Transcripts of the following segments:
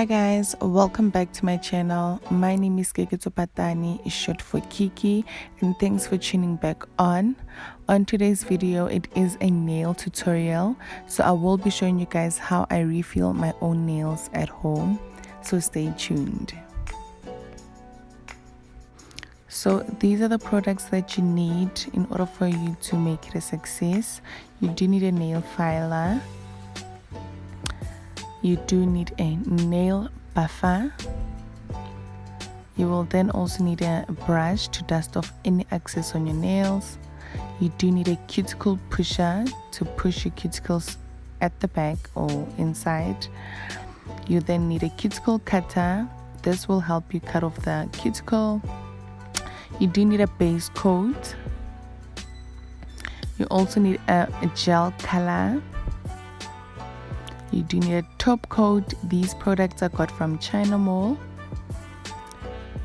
Hi guys, welcome back to my channel. My name is Patani, short for Kiki, and thanks for tuning back on. On today's video, it is a nail tutorial, so I will be showing you guys how I refill my own nails at home, so stay tuned. So these are the products that you need in order for you to make it a success. You do need a nail filer. You do need a nail buffer. You will then also need a brush to dust off any excess on your nails. You do need a cuticle pusher to push your cuticles at the back or inside. You then need a cuticle cutter. This will help you cut off the cuticle. You do need a base coat. You also need a gel color. You do need a top coat. These products I got from China Mall.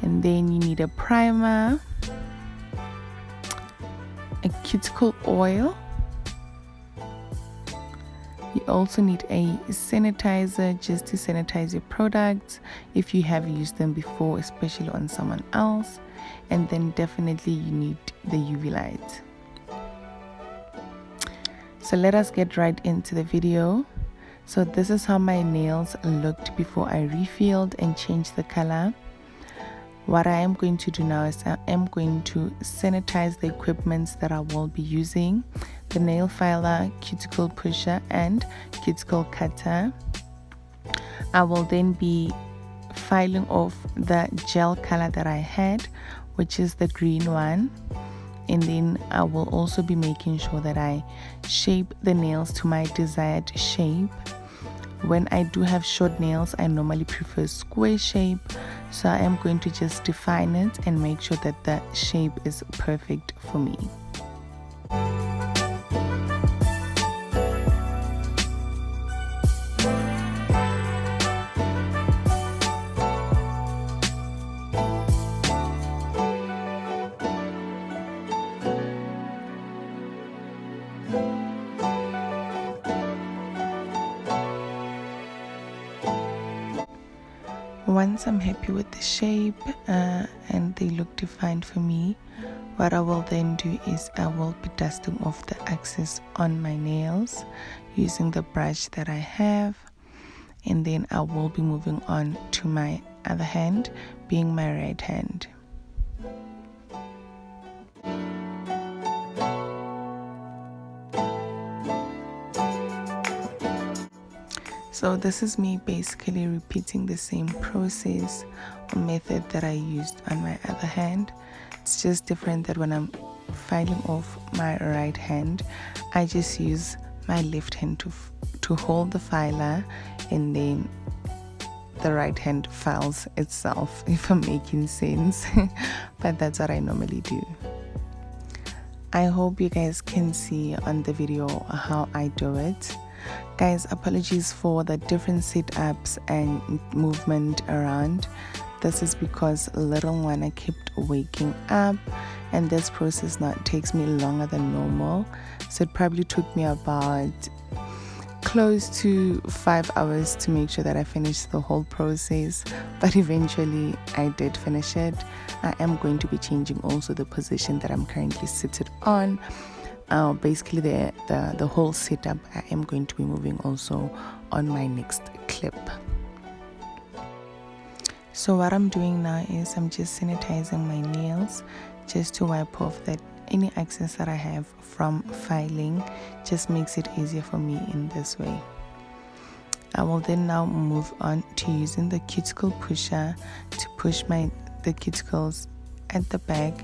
And then you need a primer, a cuticle oil. You also need a sanitizer just to sanitize your products if you have used them before, especially on someone else. And then definitely you need the UV light. So let us get right into the video. So this is how my nails looked before I refilled and changed the color. What I am going to do now is I am going to sanitize the equipments that I will be using: the nail filer, cuticle pusher, and cuticle cutter. I will then be filing off the gel color that I had, which is the green one. And then I will also be making sure that I shape the nails to my desired shape. When I do have short nails, I normally prefer square shape, so I am going to just define it and make sure that the shape is perfect for me. Once I'm happy with the shape and they look defined for me, what I will then do is I will be dusting off the excess on my nails using the brush that I have, and then I will be moving on to my other hand, being my right hand. So this is me basically repeating the same process or method that I used on my other hand. It's just different that when I'm filing off my right hand, I just use my left hand to hold the filer, and then the right hand files itself, if I'm making sense. But that's what I normally do. I hope you guys can see on the video how I do it. Guys, apologies for the different setups and movement around. This is because little one I kept waking up, and this process now takes me longer than normal. So it probably took me about close to 5 hours to make sure that I finished the whole process, but eventually I did finish it. I am going to be changing also the position that I'm currently seated on. Basically the whole setup I am going to be moving also on my next clip. So what I'm doing now is I'm just sanitizing my nails just to wipe off that any excess that I have from filing. Just makes it easier for me in this way. I will then now move on to using the cuticle pusher to push the cuticles at the back,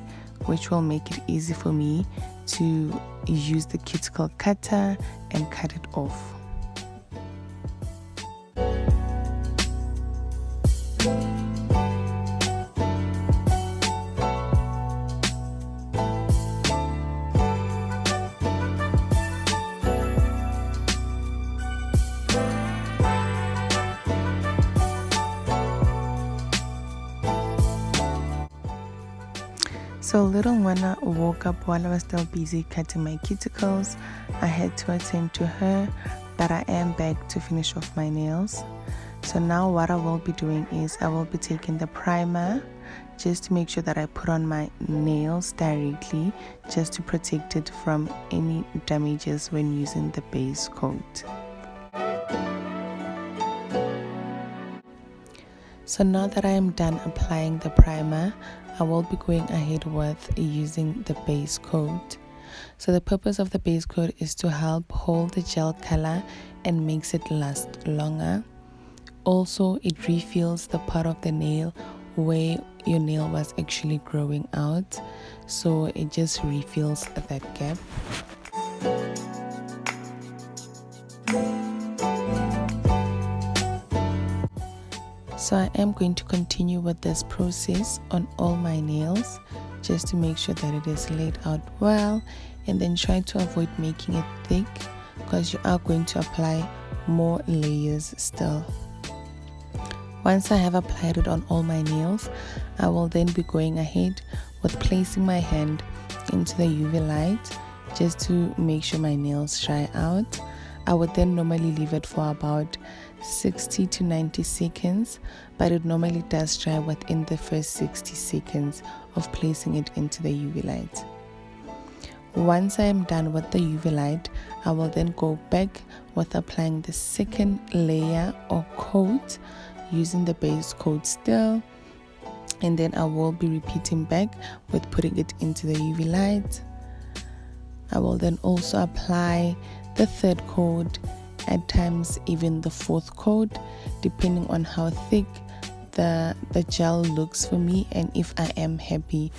which will make it easy for me to use the cuticle cutter and cut it off. So little Nwana woke up while I was still busy cutting my cuticles. I had to attend to her, but I am back to finish off my nails. So now what I will be doing is I will be taking the primer just to make sure that I put on my nails directly, just to protect it from any damages when using the base coat. So now that I am done applying the primer, I will be going ahead with using the base coat. So the purpose of the base coat is to help hold the gel color and makes it last longer. Also, it refills the part of the nail where your nail was actually growing out, so it just refills that gap. So I am going to continue with this process on all my nails just to make sure that it is laid out well, and then try to avoid making it thick because you are going to apply more layers still. Once I have applied it on all my nails, I will then be going ahead with placing my hand into the UV light just to make sure my nails dry out. I would then normally leave it for about 60 to 90 seconds, but it normally does dry within the first 60 seconds of placing it into the UV light. Once I am done with the UV light, I will then go back with applying the second layer or coat using the base coat still, and then I will be repeating back with putting it into the UV light. I will then also apply the third coat, at times even the fourth coat, depending on how thick the gel looks for me and if I am happy.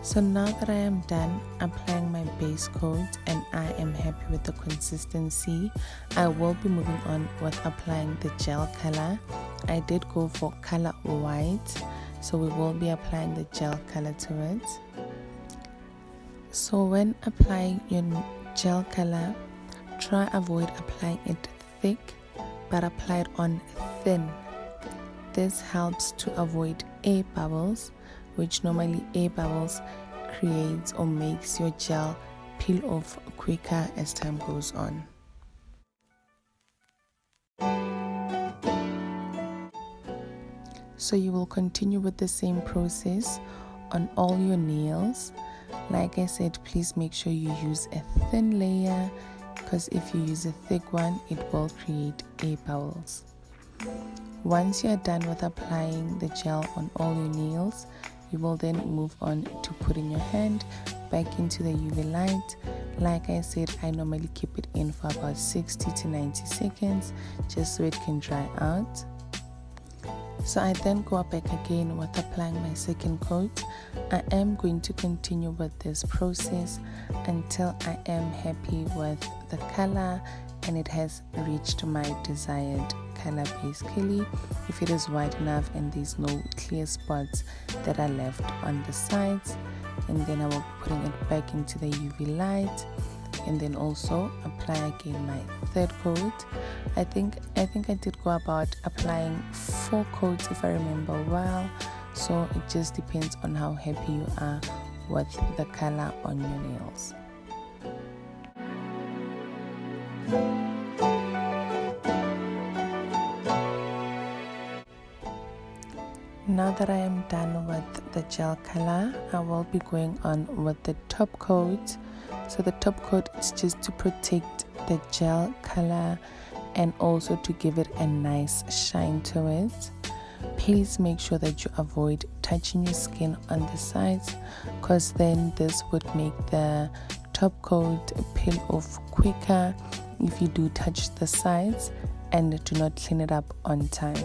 So now that I am done applying my base coat and I am happy with the consistency, I will be moving on with applying the gel color. I did go for color white, so we will be applying the gel color to it. So when applying your gel color, try avoid applying it thick, but apply it on thin. This helps to avoid air bubbles, which normally air bubbles creates or makes your gel peel off quicker as time goes on. So you will continue with the same process on all your nails. Like I said, please make sure you use a thin layer, because if you use a thick one, it will create air bubbles. Once you are done with applying the gel on all your nails, you will then move on to putting your hand back into the UV light. Like I said, I normally keep it in for about 60 to 90 seconds just so it can dry out. So I then go back again with applying my second coat. I am going to continue with this process until I am happy with the color and it has reached my desired color. Basically, if it is white enough and there's no clear spots that are left on the sides, and then I will be putting it back into the UV light and then also apply again my third coat. I think I did go about applying 4 coats if I remember well, so it just depends on how happy you are with the color on your nails. Now that I am done with the gel color, I will be going on with the top coat. So the top coat is just to protect the gel color and also to give it a nice shine to it. Please make sure that you avoid touching your skin on the sides, because then this would make the top coat peel off quicker if you do touch the sides and do not clean it up on time.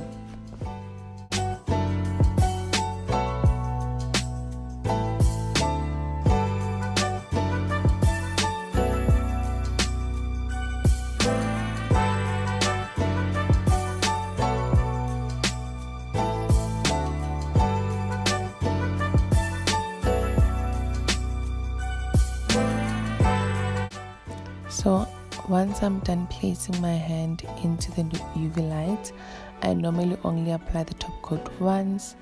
So Once I'm done placing my hand into the UV light, I normally only apply the top coat once.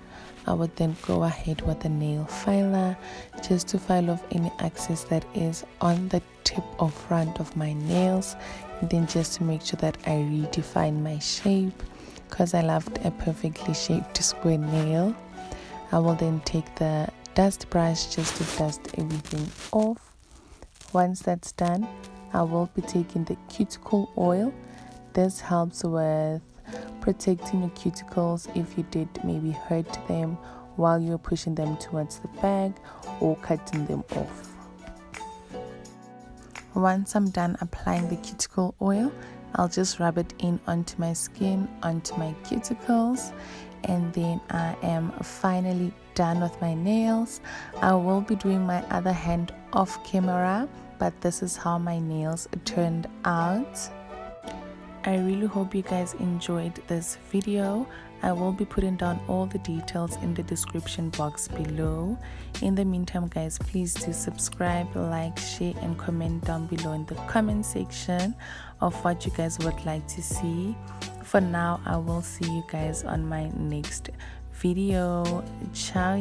I would then go ahead with the nail filer just to file off any excess that is on the tip or front of my nails, and then just to make sure that I redefine my shape, because I loved a perfectly shaped square nail. I will then take the dust brush just to dust everything off. Once that's done, I will be taking the cuticle oil. This helps with protecting your cuticles if you did maybe hurt them while you're pushing them towards the bag or cutting them off. Once I'm done applying the cuticle oil, I'll just rub it in onto my skin, onto my cuticles, and then I am finally done with my nails. I will be doing my other hand off camera, but this is how my nails turned out. I really hope you guys enjoyed this video. I will be putting down all the details in the description box below. In the meantime, guys, please do subscribe, like, share, and comment down below in the comment section of what you guys would like to see. For now, I will see you guys on my next video. Ciao.